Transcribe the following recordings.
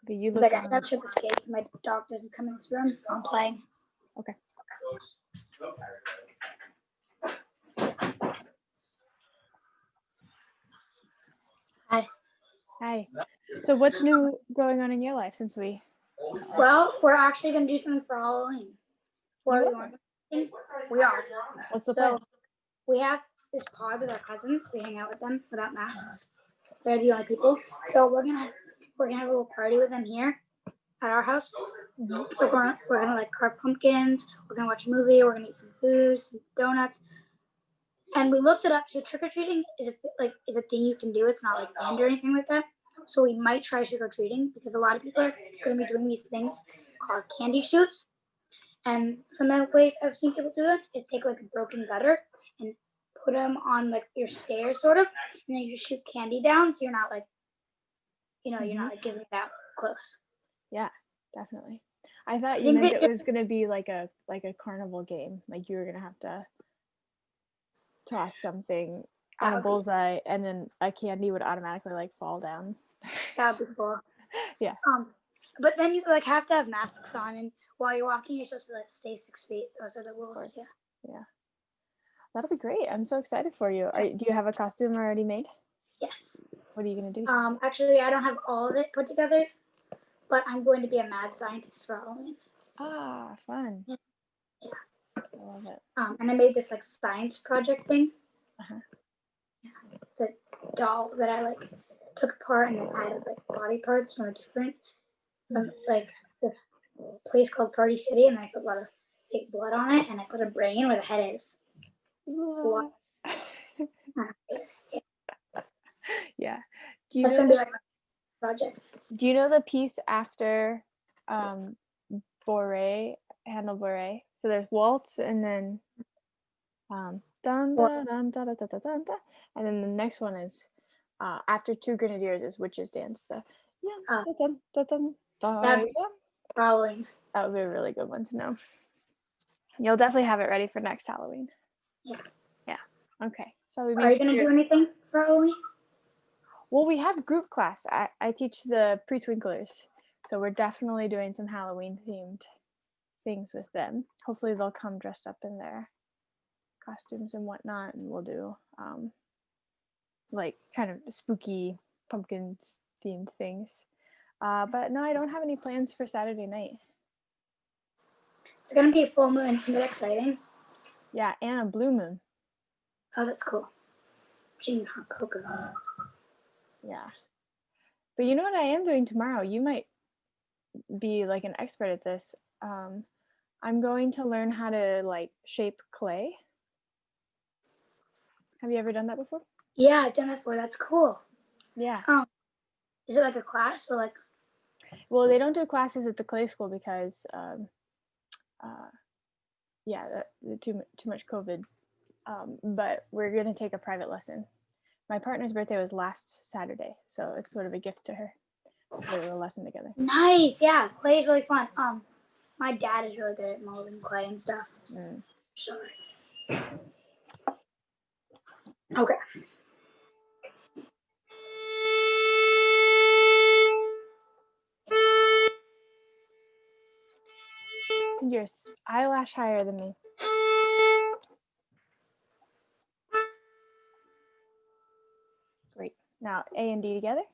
Okay, you He's look like, I gotta shut the skates. My dog doesn't come in this room. I'm playing. Okay. Hi. Hi. So what's new going on in your life since we? Well, we're actually gonna do something for Halloween. You We are. What's the So plan? we have this pod with our cousins. We hang out with them without masks. They're the only people. So we're gonna have a little party with them here at our house. Mm-hmm. So we're gonna like carve pumpkins. We're gonna watch a movie. We're gonna eat some food, some donuts. And we looked it up. So trick or treating is a thing you can do. It's not like banned or anything like that. So we might try trick or treating because a lot of people are going to be doing these things called candy shoots. And some of the ways I've seen people do it is take like a broken gutter and put them on like your stairs, sort of, and then you just shoot candy down, so you're not like, you're not like giving it out close. Yeah, definitely. I thought you meant it was gonna be like a carnival game, like you were gonna have to toss something on a bullseye, and then a candy would automatically like fall down. That would be cool. Yeah. But then you like have to have masks on, and while you're walking, you're supposed to like stay 6 feet. Those are the rules. Yeah. That'll be great. I'm so excited for you. Do you have a costume already made? Yes. What are you gonna do? Actually, I don't have all of it put together, but I'm going to be a mad scientist for Halloween. Ah, fun. Yeah. I love it. And I made this like science project thing. Uh-huh. Yeah. It's a doll that I like took apart and then added like body parts from like this place called Party City, and I put a lot of fake blood on it, and I put a brain where the head is. Yeah. That's gonna be like my project. Do you know the piece after Bourrée, Handel Bourrée? So there's waltz and then dun, dun, dun, dun, dun, dun, dun, dun, dun. And then the next one is after Two Grenadiers is Witches Dance. The dun, dun, dun, dun, dun, probably. That would be a really good one to know. You'll definitely have it ready for next Halloween. Yes. Yeah. Okay. So Are you gonna do anything for Halloween? Well, we have group class. I teach the pre-twinklers, so we're definitely doing some Halloween themed things with them. Hopefully they'll come dressed up in their costumes and whatnot, and we'll do like kind of spooky pumpkin themed things. But no, I don't have any plans for Saturday night. It's gonna be a full moon. Isn't that exciting? Yeah, and a blue moon. Oh, that's cool. Drinking hot cocoa. Yeah. But you know what I am doing tomorrow? You might be like an expert at this. I'm going to learn how to like shape clay. Have you ever done that before? Yeah, I've done that before. That's cool. Yeah. Is it like a class or like? Well, they don't do classes at the clay school because, too much COVID. But we're gonna take a private lesson. My partner's birthday was last Saturday, so it's sort of a gift to her. So we're a lesson together. Nice, yeah. Clay is really fun. My dad is really good at molding clay and stuff. Sorry. Okay. Your eyelash higher than me. Great. Now A and D together.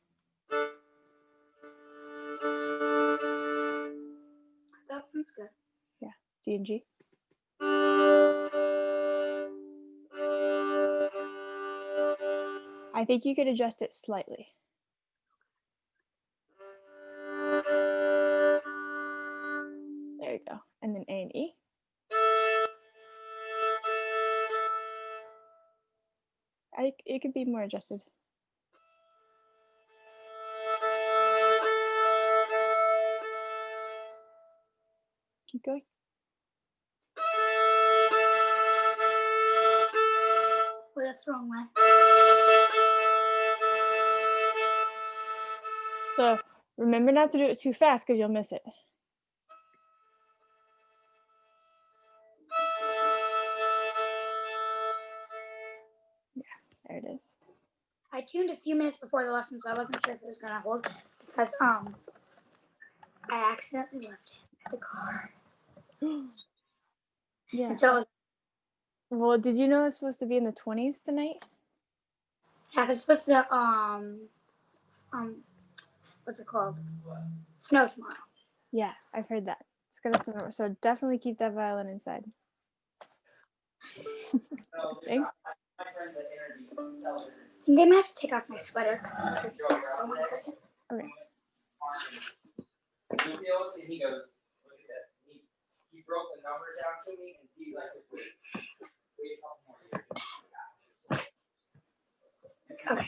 That sounds good. Yeah. D and G. I think you could adjust it slightly. There you go. And then A and E. It could be more adjusted. Keep going. Well, that's the wrong way. So remember not to do it too fast because you'll miss it. Yeah, there it is. I tuned a few minutes before the lesson, so I wasn't sure if it was gonna hold because I accidentally left him at the car. Yeah. And so, Well, did you know it's supposed to be in the 20s tonight? yeah, it's supposed to, what's it called? Snow tomorrow. Yeah, I've heard that. It's gonna snow, so definitely keep that violin inside. Okay. I think I might have to take off my sweater because it's pretty cold. So 1 second. Okay. He goes, look at this. He broke the number down to me, and he like, wait a couple more years. Okay.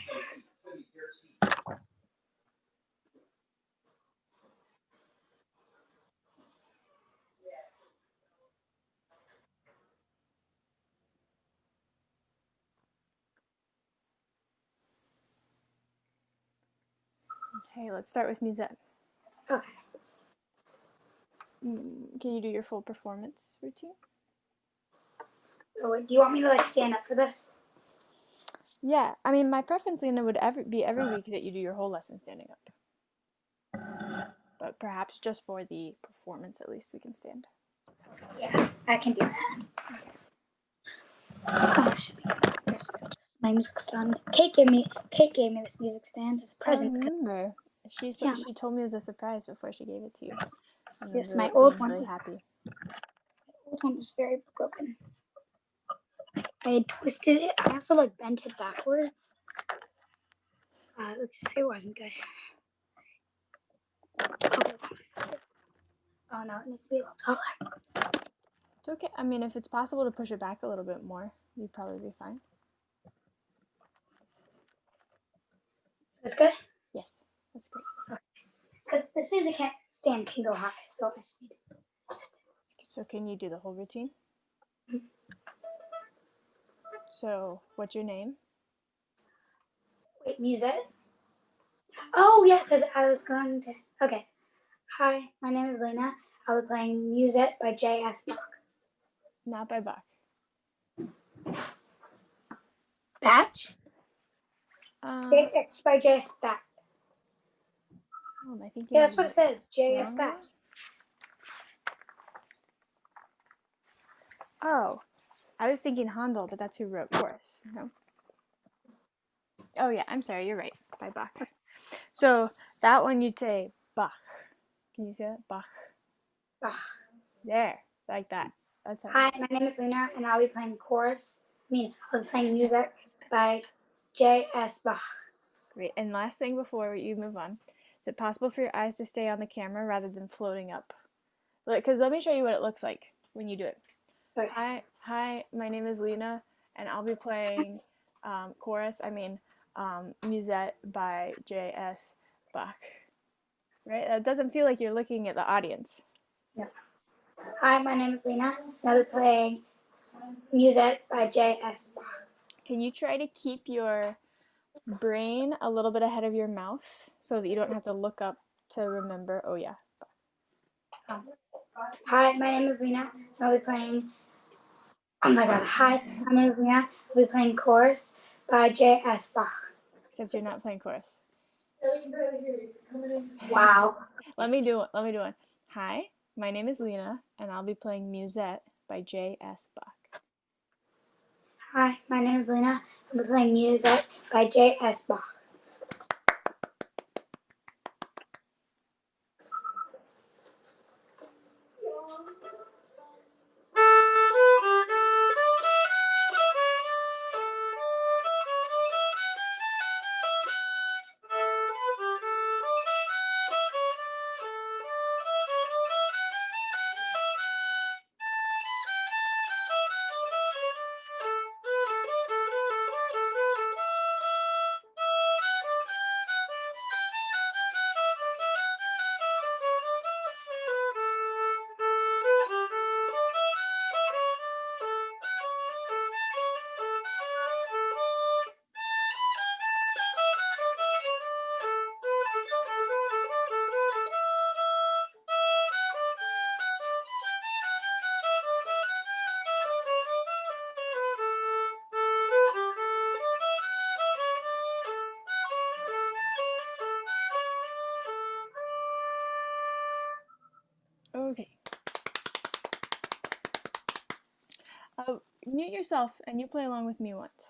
Okay, let's start with music. Okay. Can you do your full performance routine? So do you want me to like stand up for this? Yeah, I mean, my preference, Lena, would be every week that you do your whole lesson standing up. But perhaps just for the performance, at least we can stand. Yeah, I can do that. Oh, should be good. My music's done. Kate gave me this music stand as a I present. remember. She Yeah. told me as a surprise before she gave it to you. Yes, my old being one really was happy. My old one was very broken. I had twisted it. I also like bent it backwards. It wasn't good. Oh no, it needs to be a little taller. It's okay. I mean, if it's possible to push it back a little bit more, you'd probably be fine. Is this good? Yes, that's great. Because this music stand can go high, so I just need to adjust it. So can you do the whole routine? Mm-hmm. So, what's your name? Wait, music? Oh yeah, because I was going to. Okay. Hi, my name is Lena. I'll be playing Music by J.S. Bach. Not by Bach. Batch? It's by J.S. Bach. I think Yeah, that's what it says. J.S. Bach. Oh, I was thinking Handel, but that's who wrote chorus. No. Oh yeah, I'm sorry. You're right. By Bach. So that one you'd say Bach. Can you say that? Bach. Bach. There, like that. That's how. Hi, my name is Lena, and I'll be playing I'll be playing music by J.S. Bach. Great. And last thing before you move on, is it possible for your eyes to stay on the camera rather than floating up? Because let me show you what it looks like when you do it. Okay. Hi, my name is Lena, and I'll be playing Musette by J.S. Bach. Right? That doesn't feel like you're looking at the audience. Yeah. Hi, my name is Lena, and I'll be playing Music by J.S. Bach. Can you try to keep your brain a little bit ahead of your mouth so that you don't have to look up to remember? Oh, yeah. Hi, my name is Lena, and I'll be playing. Oh my god. Hi, my name is Lena. I'll be playing Chorus by J.S. Bach. Except you're not playing chorus. Wow. Let me do one. Hi, my name is Lena, and I'll be playing Musette by J.S. Bach. Hi, my name is Lena. I'll be playing Music by J.S. Bach. Okay. Mute yourself and you play along with me once.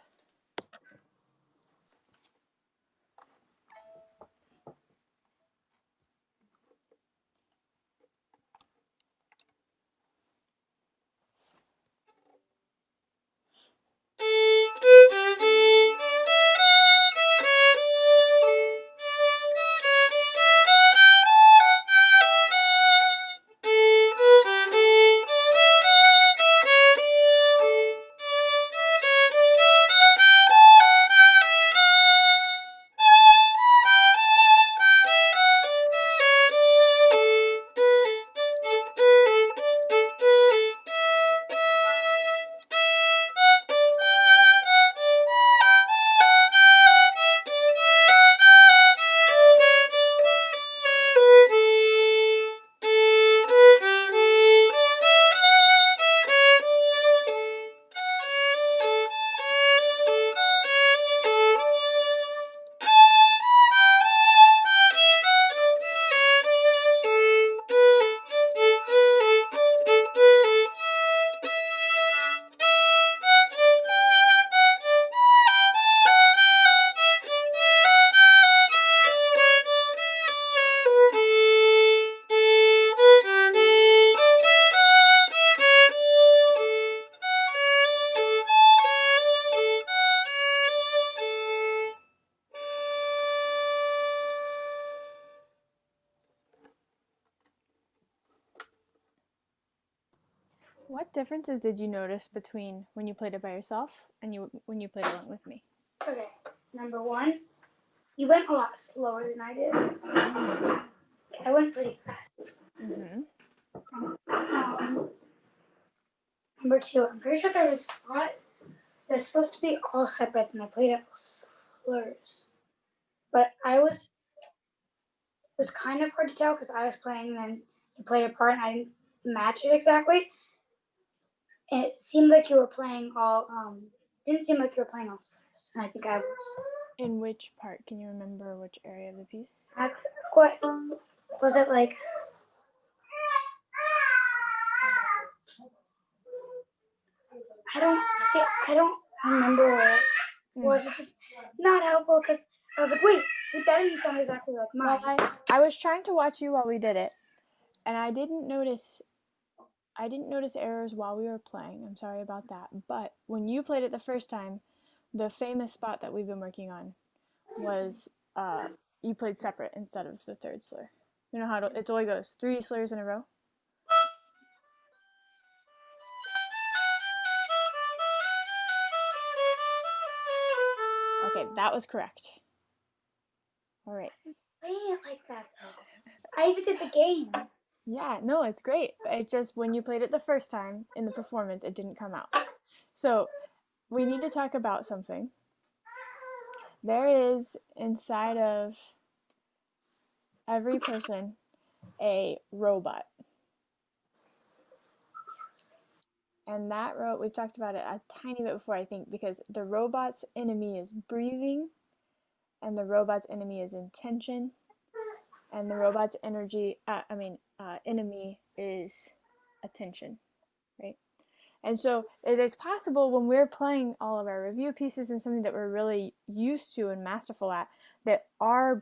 What differences did you notice between when you played it by yourself and when you played along with me? Okay, number one, you went a lot slower than I did. I went pretty fast. Mm-hmm. Number two, I'm pretty sure there was a spot that's supposed to be all separates, and I played it all slurs. But it was kind of hard to tell because I was playing, and then you played a part, and I didn't match it exactly. And it seemed like you were playing all, didn't seem like you were playing all slurs, and I think I was. In which part? Can you remember which area of the piece? What was it like? I don't remember what it was, which is not helpful because I was like, wait, that didn't sound exactly like mine. Well, I was trying to watch you while we did it, and I didn't notice errors while we were playing. I'm sorry about that. But when you played it the first time, the famous spot that we've been working on was you played separate instead of the third slur. You know how it only goes 3 slurs in a row? Okay, that was correct. All right. Playing it like that though. I even did the game. Yeah, no, it's great. It just, when you played it the first time in the performance, it didn't come out. So we need to talk about something. There is inside of every person a robot. And that we've talked about it a tiny bit before, I think, because the robot's enemy is breathing, and the robot's enemy is intention, and the robot's enemy is attention, right? And so it's possible when we're playing all of our review pieces and something that we're really used to and masterful at, that our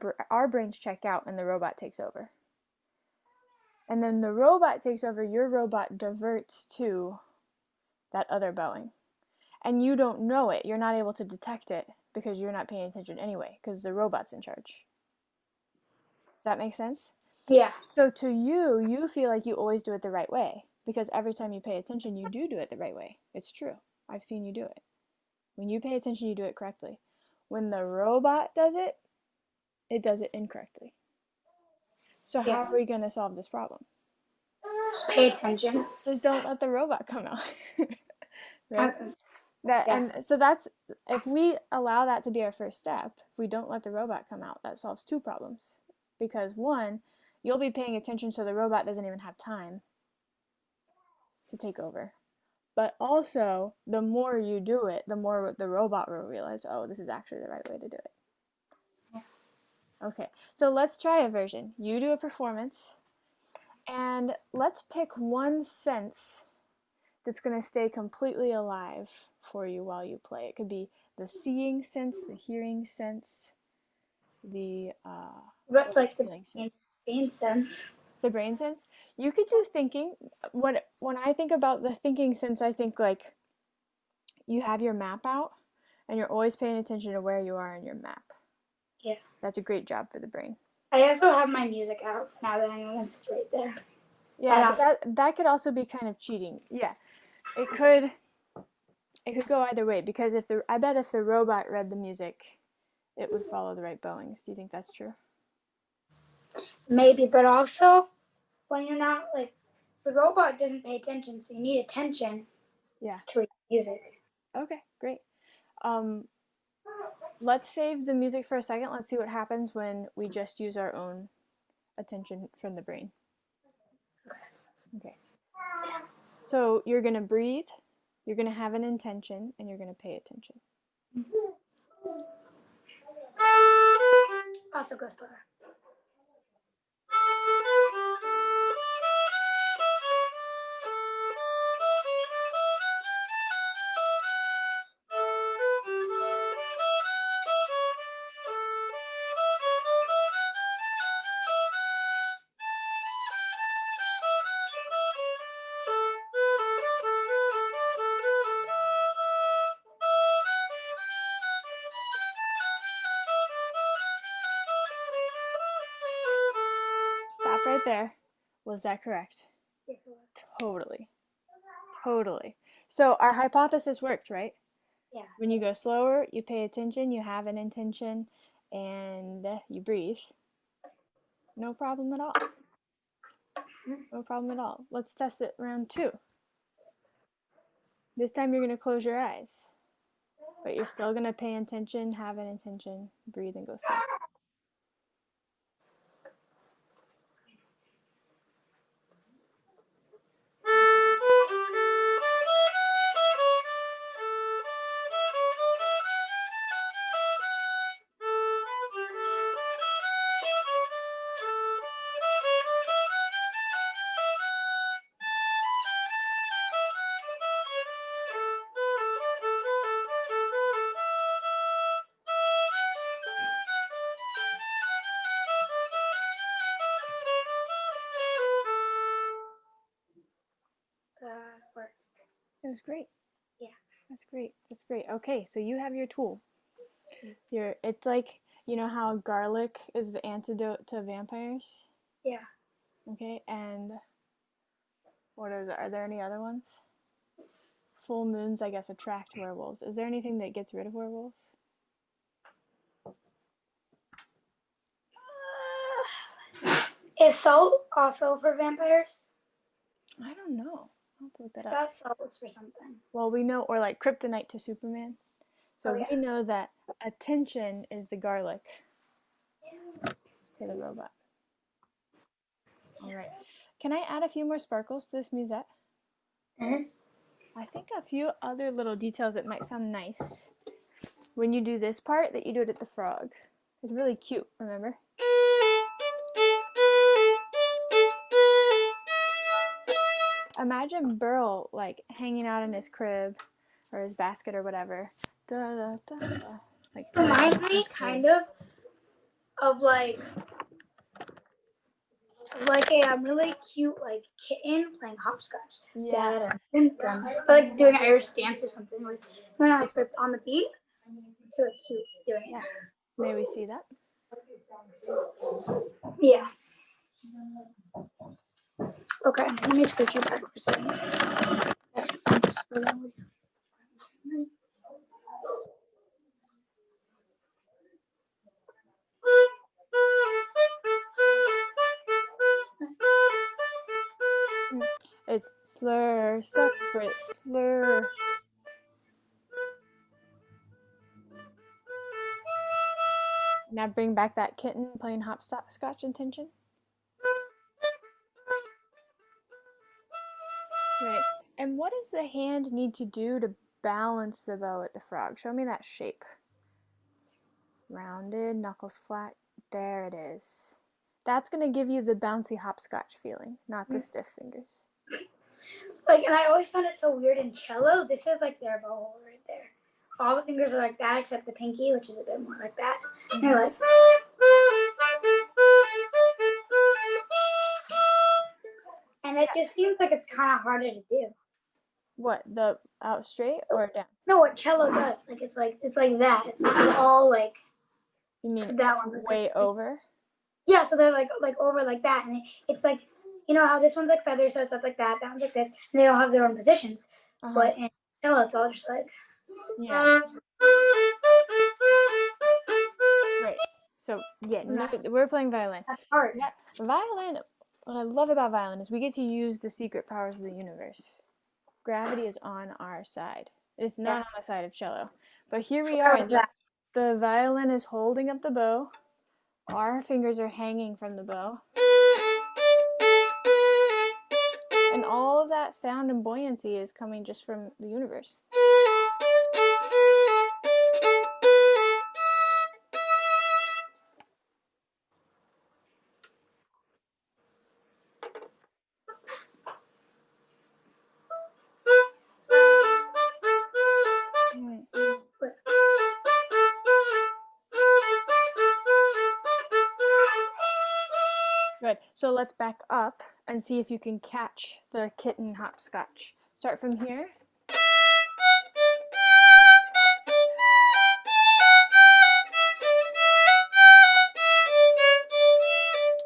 brains check out and the robot takes over. And then the robot takes over, your robot diverts to that other bowing. And you don't know it. You're not able to detect it because you're not paying attention anyway, because the robot's in charge. Does that make sense? Yeah. So to you, you feel like you always do it the right way, because every time you pay attention, you do it the right way. It's true. I've seen you do it. When you pay attention, you do it correctly. When the robot does it, it does it incorrectly. So how are we going to solve this problem? Just pay attention. Just don't let the robot come out. Right? Yeah. And so that's, if we allow that to be our first step, if we don't let the robot come out, that solves 2 problems. Because 1, you'll be paying attention so the robot doesn't even have time to take over. But also, the more you do it, the more the robot will realize, oh, this is actually the right way to do it. Yeah. Okay, so let's try a version. You do a performance, And let's pick one sense that's going to stay completely alive for you while you play. It could be the seeing sense, the hearing sense, the But like the feeling sense. brain sense. The brain sense. You could do thinking. When I think about the thinking sense, I think like you have your map out and you're always paying attention to where you are in your map. Yeah. That's a great job for the brain. I also have my music out now that I know this is right there. Yeah, but that could also be kind of cheating. Yeah. It could go either way because I bet if the robot read the music, it would follow the right bowings. Do you think that's true? Maybe, but also when you're not like the robot doesn't pay attention, so you need attention. Yeah. To read music. Okay, great. Let's save the music for a second. Let's see what happens when we just use our own attention from the brain. Okay. So you're gonna breathe, you're gonna have an intention, and you're gonna pay attention. Also go slower. Stop right there. Was that correct? Yes. Totally. Totally. So our hypothesis worked, right? Yeah. When you go slower, you pay attention, you have an intention, and you breathe. No problem at all. No problem at all. Let's test it round 2. This time you're going to close your eyes. But you're still going to pay attention, have an intention, breathe, and go slow. Worked. It was great. Yeah. That's great. That's great. Okay, so you have your tool. It's like, you know how garlic is the antidote to vampires? Yeah. Okay, and what is it? Are there any other ones? Full moons, I guess, attract werewolves. Is there anything that gets rid of werewolves? Is salt also for vampires? I don't know. I'll have to look that up. That salt is for something. Well, we know, or like kryptonite to Superman. So we know that attention is the garlic to the robot. All right. Can I add a few more sparkles to this musette? I think a few other little details that might sound nice. When you do this part, that you do it at the frog. It's really cute, remember? Imagine Burl like hanging out in his crib or his basket or whatever. Da, da, da, da. Like reminds me kind of like a really cute like kitten playing hopscotch. Yeah. Like doing an Irish dance or something. Like on the beat. It's really cute doing it. Yeah. May we see that? Yeah. Okay, let me scooch you back for a second. It's slur, separate, slur. Now bring back that kitten playing hopscotch intention. Right. And what does the hand need to do to balance the bow at the frog? Show me that shape. Rounded, knuckles flat. There it is. That's gonna give you the bouncy hopscotch feeling, not the Mm. stiff fingers. Like, and I always found it so weird in cello. This is like their bow hole right there. All the fingers are like that except the pinky, which is a bit more like that. And they're like. And it just seems like it's kind of harder to do. What, the out straight or down? No, what cello does, like it's like that. It's like all like You mean that one. way over? Yeah, so they're like over like that, and it's like, you know how this one's like feathers, so it's up like that. That one's like this, and they all have their own positions. But in cello, it's all just like. Yeah. Right. So yeah, no, we're playing violin. That's hard. Yeah, violin. What I love about violin is we get to use the secret powers of the universe. Gravity is on our side. It's not on the side of cello. But here we are. The violin is holding up the bow. Our fingers are hanging from the bow. And all of that sound and buoyancy is coming just from the universe. Good. So let's back up and see if you can catch the kitten hopscotch. Start from here.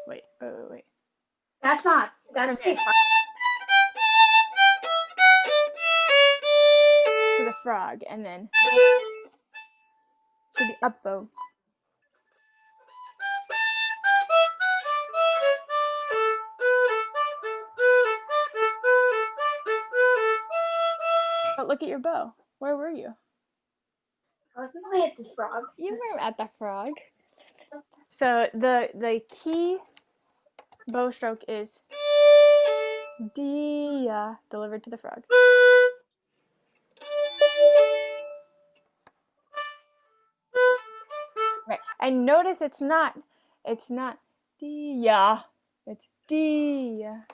Wait. That's pretty fun. To the frog, and then to the up bow. But look at your bow. Where were you? I wasn't really at the frog. You were at the frog. So the key bow stroke is dia, delivered to the frog. Right. And notice it's not dia. It's dia.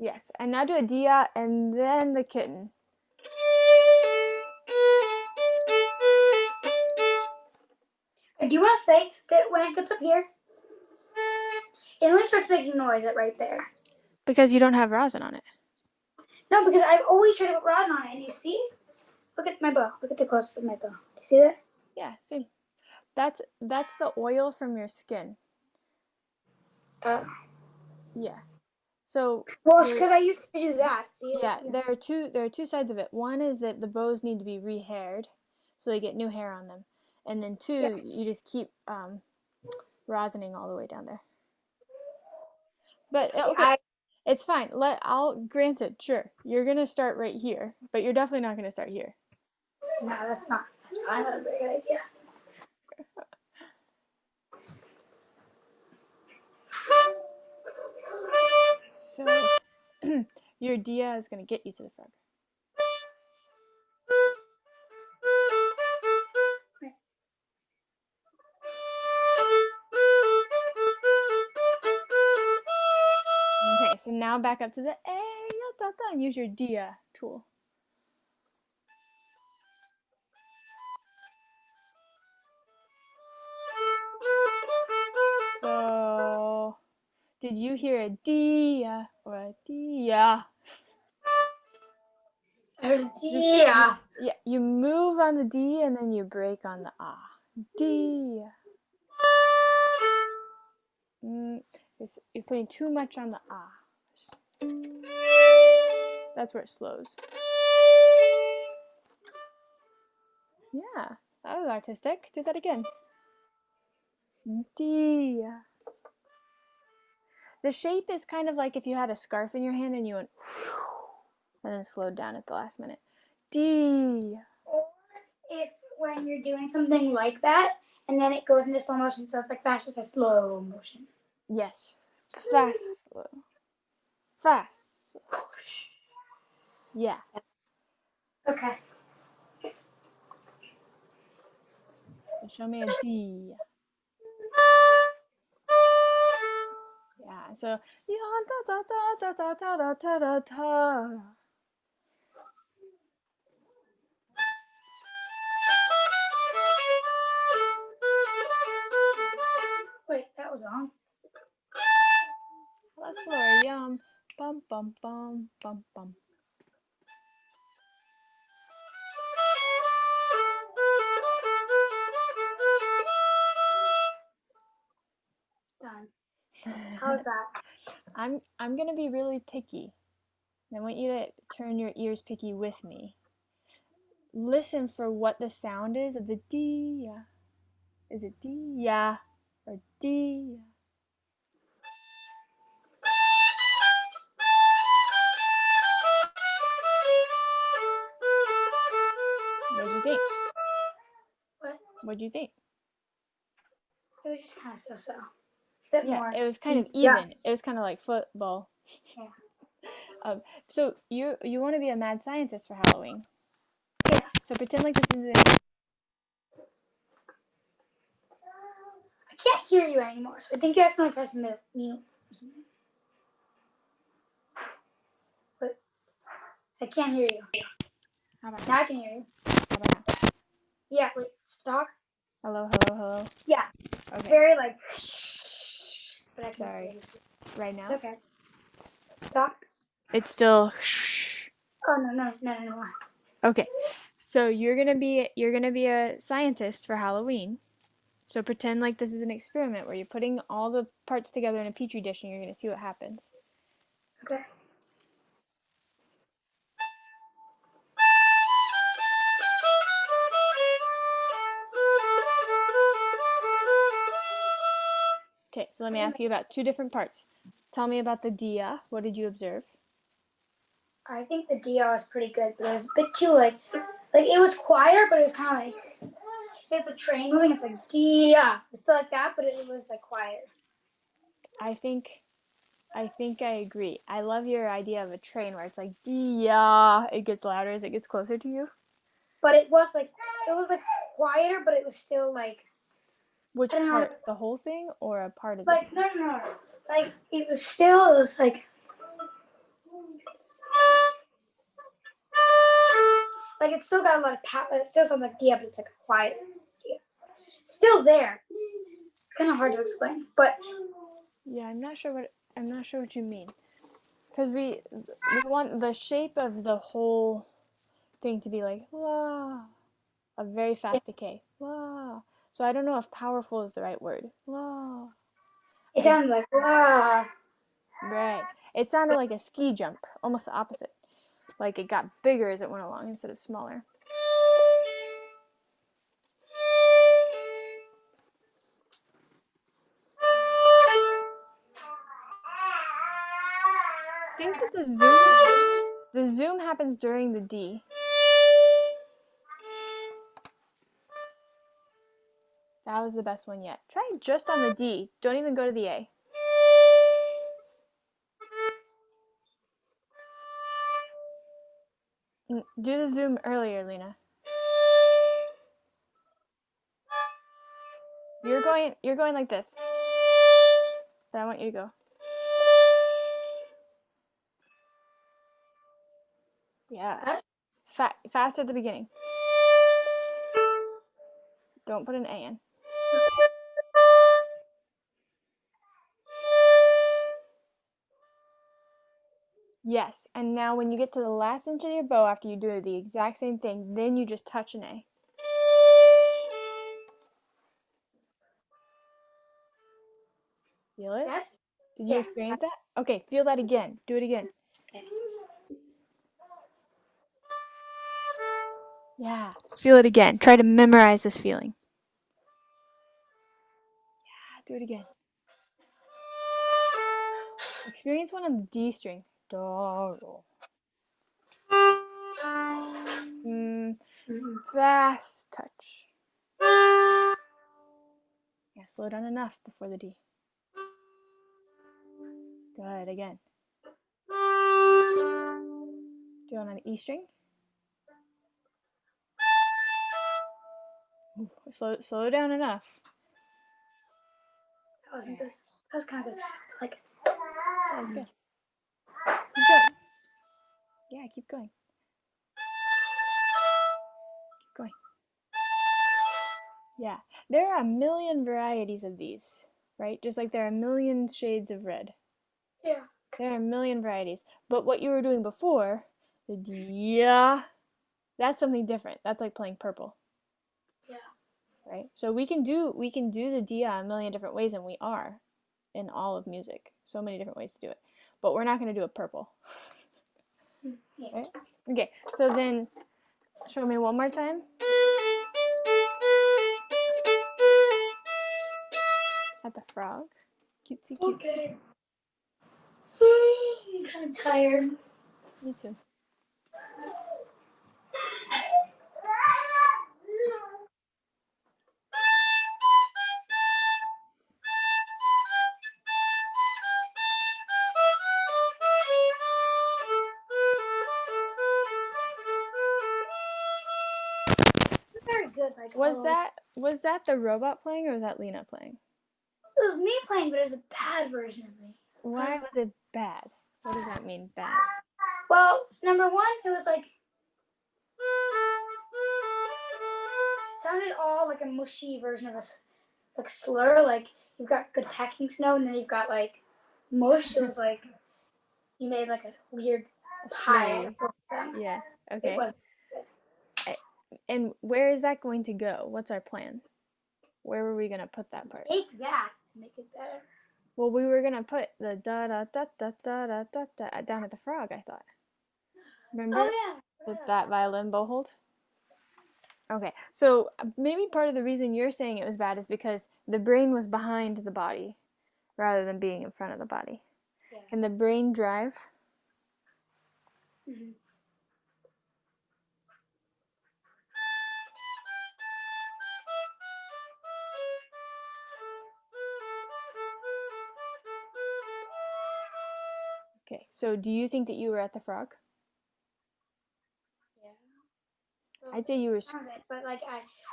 Yes. And now do a dia and then the kitten. Do you want to say that when it gets up here, it only starts making noise at right there? Because you don't have rosin on it. No, because I've always tried to put rosin on it, and you see? Look at my bow. Look at the close-up of my bow. Do you see that? Yeah, same. That's the oil from your skin. Yeah. So well, it's because I used to do that. See? Yeah, there are two sides of it. One is that the bows need to be rehaired, so they get new hair on them, and then two, you just keep rosining all the way down there. But okay, it's fine. I'll grant it. Sure, you're gonna start right here, but you're definitely not gonna start here. No, that's not. That's probably not a very good idea. So your dia is gonna get you to the frog. Okay, so now back up to the A, and use your dia tool. So, did you hear a dia or a dia? I heard a dia. Yeah, you move on the D and then you break on the ah. D. You're putting too much on the ah. That's where it slows. Yeah, that was artistic. Do that again. D. The shape is kind of like if you had a scarf in your hand and you went and then slowed down at the last minute. D. Or if when you're doing something like that and then it goes into slow motion, so it's like fast with a slow motion. Yes. Fast, slow. Fast. Yeah. Okay. show me a D. Yeah, so yeah, da da da da da da da da da. Wait, that was wrong. That's slower. Yum. Bum bum bum bum bum. Done. How's that? I'm gonna be really picky. I want you to turn your ears picky with me. Listen for what the sound is of the D. Yeah. Is it D? Yeah. Or D? What'd you think? What? What'd you think? It was just kind of so-so. It's a bit Yeah, more. it was kind of Yeah. even. It was kind of like football. Yeah. So you want to be a mad scientist for Halloween? Yeah. So pretend like this is I can't hear you anymore, so I think you accidentally pressed mute. But I can't hear you. How about Now I can hear you. How about now? Yeah, wait, talk. Hello, hello, hello. Yeah. It's Okay. very like. But I can Sorry. Right now? Okay. Talk. It's still shh. Oh no. Okay. So you're gonna be a scientist for Halloween. So pretend like this is an experiment where you're putting all the parts together in a petri dish and you're gonna see what happens. Okay. Okay, so let me ask you about two different parts. Tell me about the dia. What did you observe? I think the DR was pretty good, but it was a bit too like it was quieter, but it was kind of like if the train moving, it's like DR. It's still like that, but it was like quiet. I think I agree. I love your idea of a train where it's like dia. It gets louder as it gets closer to you. But it was like quieter, but it was still like Which I don't know. part? The whole thing or a part of the Like no. Like it was like it still got a lot of power. It still sounds like DR, but it's like a quiet DR. It's still there. Kind of hard to explain, but Yeah, I'm not sure what you mean. Because we want the shape of the whole thing to be like la, a very fast decay. La. So I don't know if powerful is the right word. La. it sounded like wow. Right. It sounded like a ski jump, almost the opposite. Like it got bigger as it went along instead of smaller. Think that the zoom happens during the D. That was the best one yet. Try just on the D. Don't even go to the A. Do the zoom earlier, Lena. You're going like this. But I want you to go. Yeah. Fast at the beginning. Don't put an A in. Yes, and now when you get to the last inch of your bow after you do the exact same thing, then you just touch an A. Feel it? Did you experience that? Okay, feel that again. Do it again. Okay. Yeah, feel it again. Try to memorize this feeling. Yeah, do it again. Experience one on the D string. Do. Fast touch. Yeah, slow down enough before the D. Good, again. Do it on an E string. Slow down enough. That wasn't good. That was kind of good. Like, That was good. Keep going. Yeah, keep going. Keep going. Yeah, there are a million varieties of these, right? Just like there are a million shades of red. yeah. There are a million varieties. But what you were doing before, the yeah, that's something different. That's like playing purple. Yeah. Right? So we can do the dia a million different ways, and we are in all of music. So many different ways to do it. But we're not going to do it purple. Yeah. Right? Okay, so then show me one more time. At the frog. Cutesy cutesy. Okay. I'm kind of tired. Me too. Very good. Like, Was that the robot playing or was that Lena playing? it was me playing, but it was a bad version of me. Why was it bad? What does that mean, bad? Well, number one, it was like sounded all like a mushy version of a like slur. Like you've got good packing snow, and then you've got like mush. It was like you made like a weird pie. Yeah. It Okay. was And where is that going to go? What's our plan? Where were we gonna put that part? take that and make it better. Well, we were gonna put the da da da da da da da da down at the frog, I thought. Remember? Oh yeah. With that violin bow hold? Okay, so maybe part of the reason you're saying it was bad is because the brain was behind the body rather than being in front of the body. Yeah. Can the brain drive? Mm-hmm. Okay, so do you think that you were at the frog? Yeah. I'd say you were But like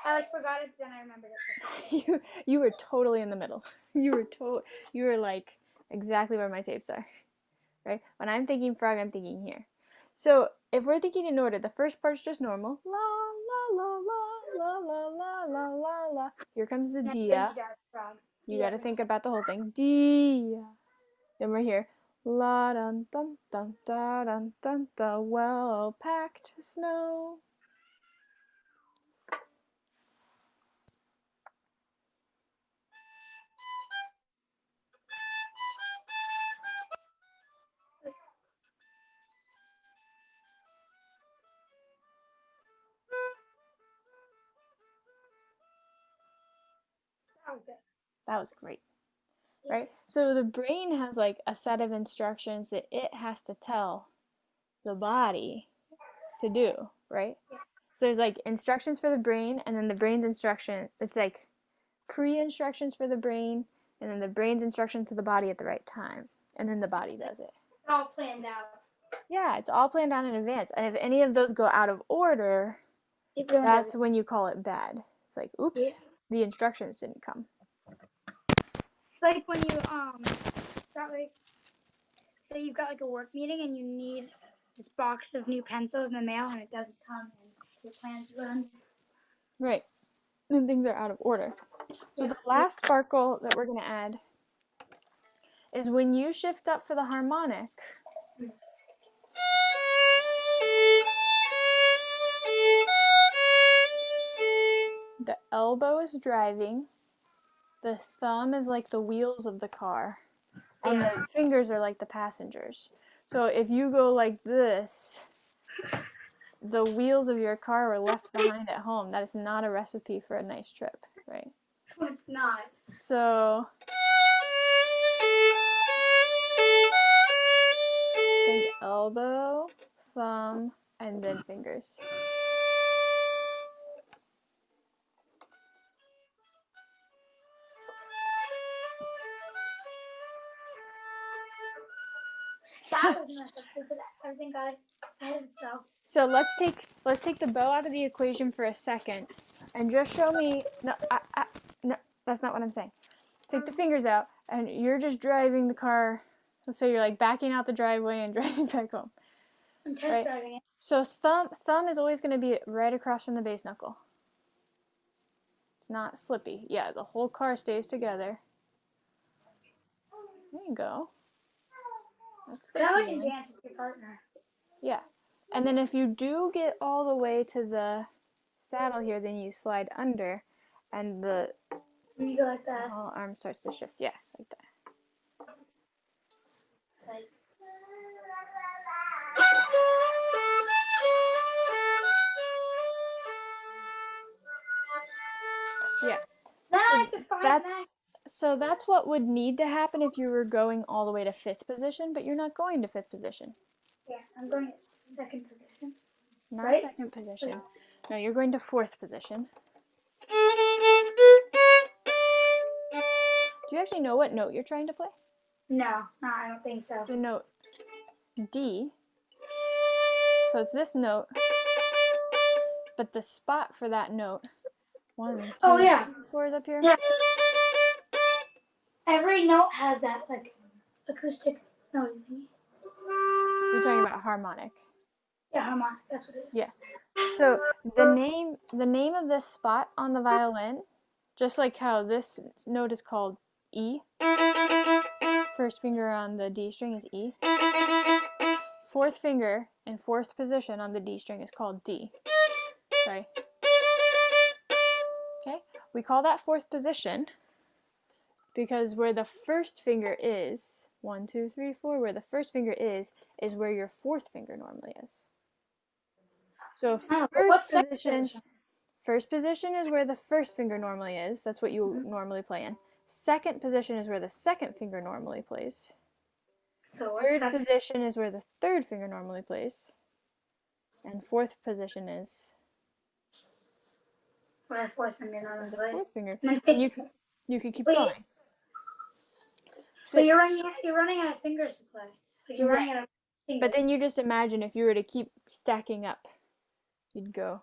I like forgot it, then I remembered it. you were totally in the middle. You were like exactly where my tapes are. Right? When I'm thinking frog, I'm thinking here. So if we're thinking in order, the first part's just normal. La la la la la la la la la la. Here comes the dia. You got to think about the whole thing. Dia. Then we're here. La dun dun dun dun dun dun dun. Well packed snow. That was great. Right? So the brain has like a set of instructions that it has to tell the body to do, right? So there's like instructions for the brain, and then the brain's instruction, it's like pre-instructions for the brain, and then the brain's instruction to the body at the right time, and then the body does it. It's all planned out. Yeah, it's all planned out in advance, and if any of those go out of order, that's when you call it bad. It's like, oops, the instructions didn't come. It's like when you got like, say you've got like a work meeting and you need this box of new pencils in the mail and it doesn't come and your plans run. Right, and things are out of order. So the last sparkle that we're going to add is when you shift up for the harmonic. The elbow is driving, the thumb is like the wheels of the car, and the fingers are like the passengers. So if you go like this, the wheels of your car were left behind at home. That is not a recipe for a nice trip, right? It's not. So think elbow, thumb, and then fingers. That was messed up. Everything got ahead of itself. So let's take the bow out of the equation for a second, and just show me. No, no, that's not what I'm saying. Take the fingers out, and you're just driving the car. Let's say you're like backing out the driveway and driving back home. I'm test Right. driving it. So thumb is always going to be right across from the base knuckle. It's not slippy. Yeah, the whole car stays together. There you go. That's the How much feeling. advance is your partner? Yeah. And then if you do get all the way to the saddle here, then you slide under, and the When you go like that. whole arm starts to shift. Yeah, like that. Like. Yeah. Now So I have to find that. that's what would need to happen if you were going all the way to 5th position, but you're not going to 5th position. Yeah, I'm going to second position. Not Right? 2nd position. No, you're going to 4th position. Do you actually know what note you're trying to play? No, I don't think so. It's the note D. So it's this note, but the spot for that note, 1, 2, Oh, yeah. 3, 4 is up here. Yeah. Every note has that like acoustic note. You're talking about harmonic. Yeah, harmonic. That's what it is. Yeah. So the name of this spot on the violin, just like how this note is called E. First finger on the D string is E. 4th finger in 4th position on the D string is called D. Sorry. Okay. We call that 4th position because where the first finger is, 1, 2, 3, 4, where the first finger is where your 4th finger normally is. So first position is where the first finger normally is. That's what you normally play in. Second position is where the second finger normally plays. So Third position is where the third finger normally plays. And 4th position is where the fourth finger normally plays. 4th finger. And And you can keep going. But you're running out of fingers to play. Like you're running out of fingers. But then you just imagine if you were to keep stacking up, you'd go.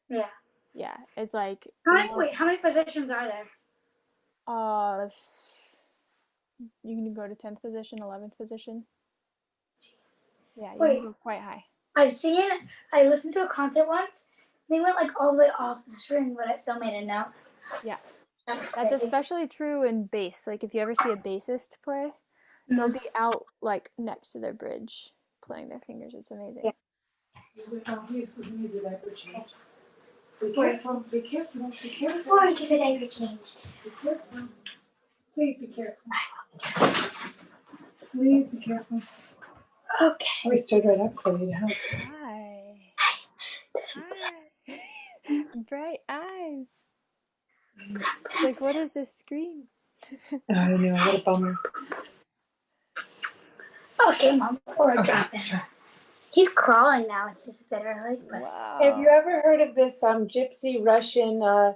Yeah. Yeah, it's like. How many positions are there? You can go to 10th position, 11th position. Yeah, you Wait. can go quite high. I listened to a concert once. They went like all the way off the string, but it still made a note. Yeah. That's especially true in bass. Like if you ever see a bassist play, they'll be out like next to their bridge playing their fingers. It's amazing. Yeah. Be careful, be careful, be careful. Before I give a diaper change. Be careful. Please be careful. Please be careful. Okay. We stood right up for you to help. Hi. Hi. Bright eyes. It's like, what is this screen? I know, what a bummer. Okay, Mom. Or drop him. Sure. He's crawling now. It's just a bit early. But Wow. Have you ever heard of this gypsy Russian, I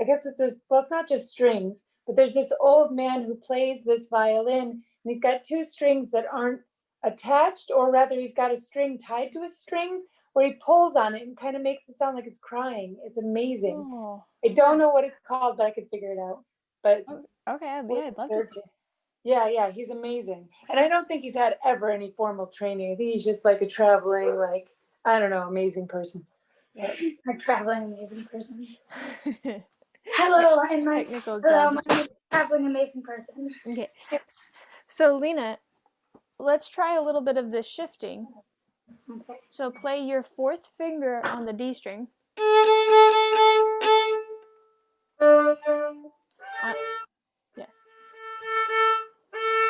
guess it's not just strings, but there's this old man who plays this violin, and he's got 2 strings that aren't attached, or rather he's got a string tied to his strings where he pulls on it and kind of makes it sound like it's crying. It's amazing. Oh. I don't know what it's called, but I could figure it out. But it's Okay, yeah, I'd love to see. Yeah, he's amazing. And I don't think he's had ever any formal training. I think he's just like a traveling, like, I don't know, amazing person. a traveling amazing person. Hello, I'm my Technical hello, job. my traveling amazing person. Okay. So Lena, let's try a little bit of this shifting. Okay. So play your 4th finger on the D string. Yeah.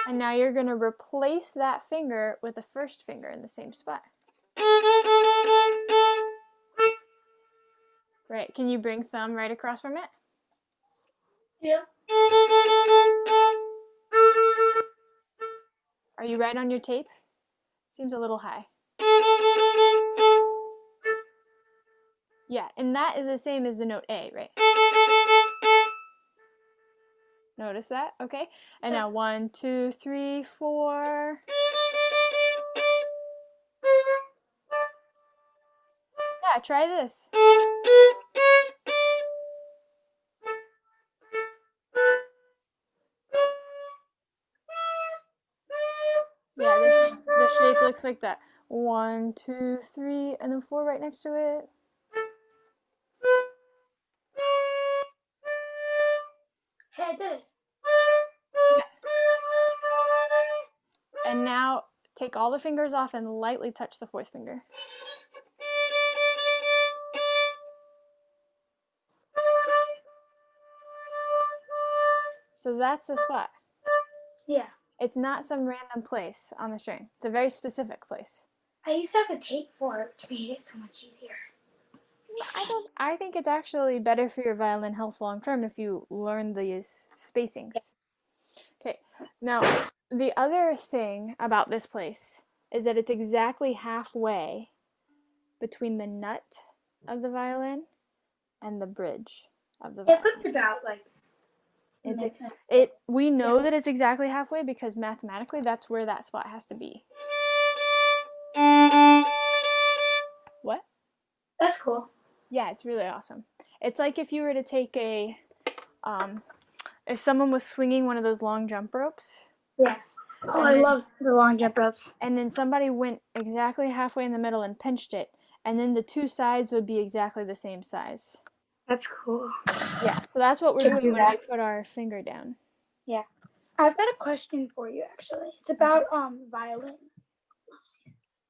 And now you're going to replace that finger with the 1st finger in the same spot. Right. Can you bring thumb right across from it? Yeah. Are you right on your tape? Seems a little high. Yeah, and that is the same as the note A, right? Notice that? Okay. And now 1, 2, 3, 4. Yeah, try this. looks like that. 1, 2, 3, and then 4 right next to it. Hey, I did it. And now take all the fingers off and lightly touch the 4th finger. So that's the spot. Yeah. It's not some random place on the string. It's a very specific place. I used to have a tape for it to make it so much easier. I think it's actually better for your violin health long term if you learn these spacings. Okay, now the other thing about this place is that it's exactly halfway between the nut of the violin and the bridge of the It violin. looked about like. We know that it's exactly halfway because mathematically that's where that spot has to be. What? That's cool. Yeah, it's really awesome. It's like if you were to take if someone was swinging one of those long jump ropes. Yeah. Oh, I love the long jump ropes. And then somebody went exactly halfway in the middle and pinched it, and then the 2 sides would be exactly the same size. That's cool. Yeah, so that's what we're doing when we put our finger down. Yeah. I've got a question for you actually. It's about violin.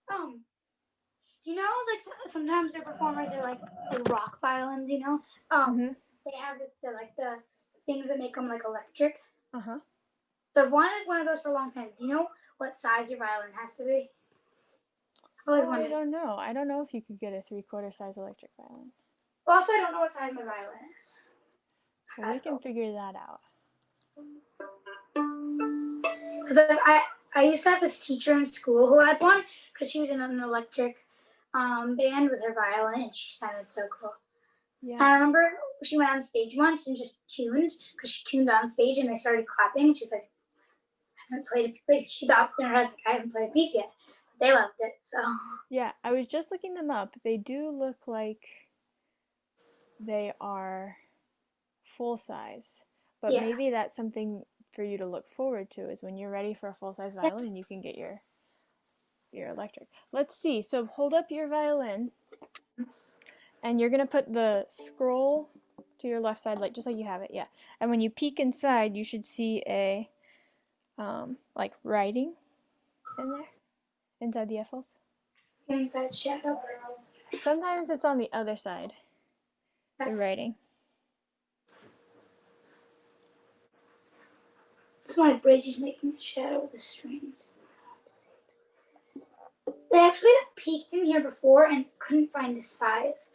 Do you know like sometimes their performers are like rock violins, you know? They have the things that make them like electric. Uh-huh. So I've wanted one of those for a long time. Do you know what size your violin has to be? I don't know. I don't know if you could get a 3/4 size electric violin. Also, I don't know what size my violin is. Well, we can figure that out. Because I used to have this teacher in school who had one because she was in an electric band with her violin and she sounded so cool. Yeah. And I remember she went on stage once and just tuned because she tuned on stage and they started clapping and she was like, I haven't played a piece. She thought in her head, like, I haven't played a piece yet. But they loved it, so. Yeah, I was just looking them up. They do look like they are full size, but maybe that's something for you to look forward to is when you're ready for a full-size violin, you can get your electric. Let's see. So hold up your violin, and you're gonna put the scroll to your left side, like just like you have it, yeah. And when you peek inside, you should see a like writing in there, inside the F-holes. That shadow. Sometimes it's on the other side. The writing. So my bridge is making a shadow with the strings. They actually peeked in here before and couldn't find a size.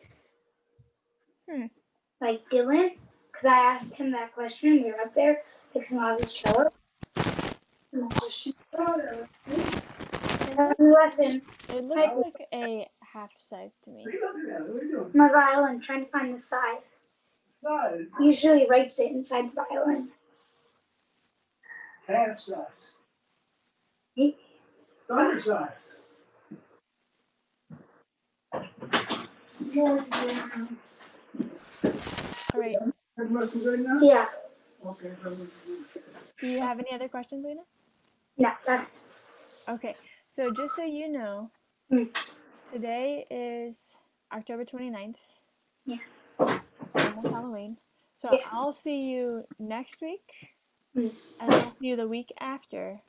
Like Dylan, because I asked him that question and we were up there fixing all his cello. Lesson. It looks like a half size to me. My violin, trying to find the size. Usually writes it inside the violin. Half size. Third size. All right. Yeah. Okay. Do you have any other questions, Lena? No, that's Okay. So just so you know, today is October 29th. yes. Almost Halloween. So Yes. I'll see you next week, and I'll see you the week after,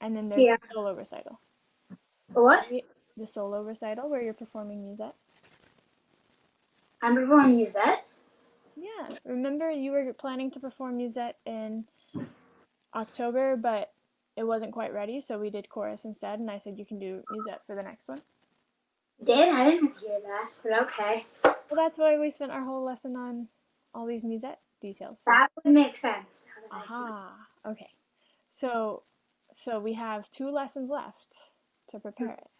and then there's the solo recital. What? The solo recital where you're performing Musette. I'm performing Musette? Yeah. Remember you were planning to perform Musette in October, but it wasn't quite ready, so we did chorus instead, and I said you can do Musette for the next one. Did? I didn't hear that, but okay. Well, that's why we spent our whole lesson on all these Musette details. That would make sense. Aha. Okay. So we have 2 lessons left to prepare it.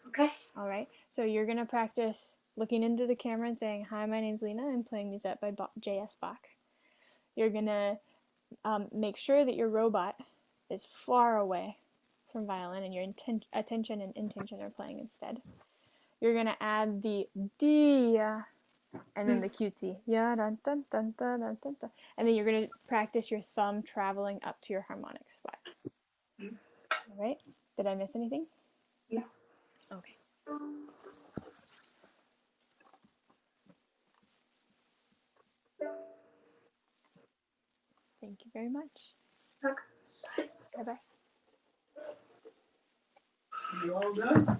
Okay. All right. So you're going to practice looking into the camera and saying, "Hi, my name's Lena. I'm playing Musette by J.S. Bach." You're going to make sure that your robot is far away from violin and your attention and intention are playing instead. You're going to add the D and then the cutesy. Yeah, dun, dun, dun, dun, dun, dun, dun. And then you're going to practice your thumb traveling up to your harmonic spot. All right? Did I miss anything? No. Okay. Thank you very much. Okay. Bye-bye. You all done?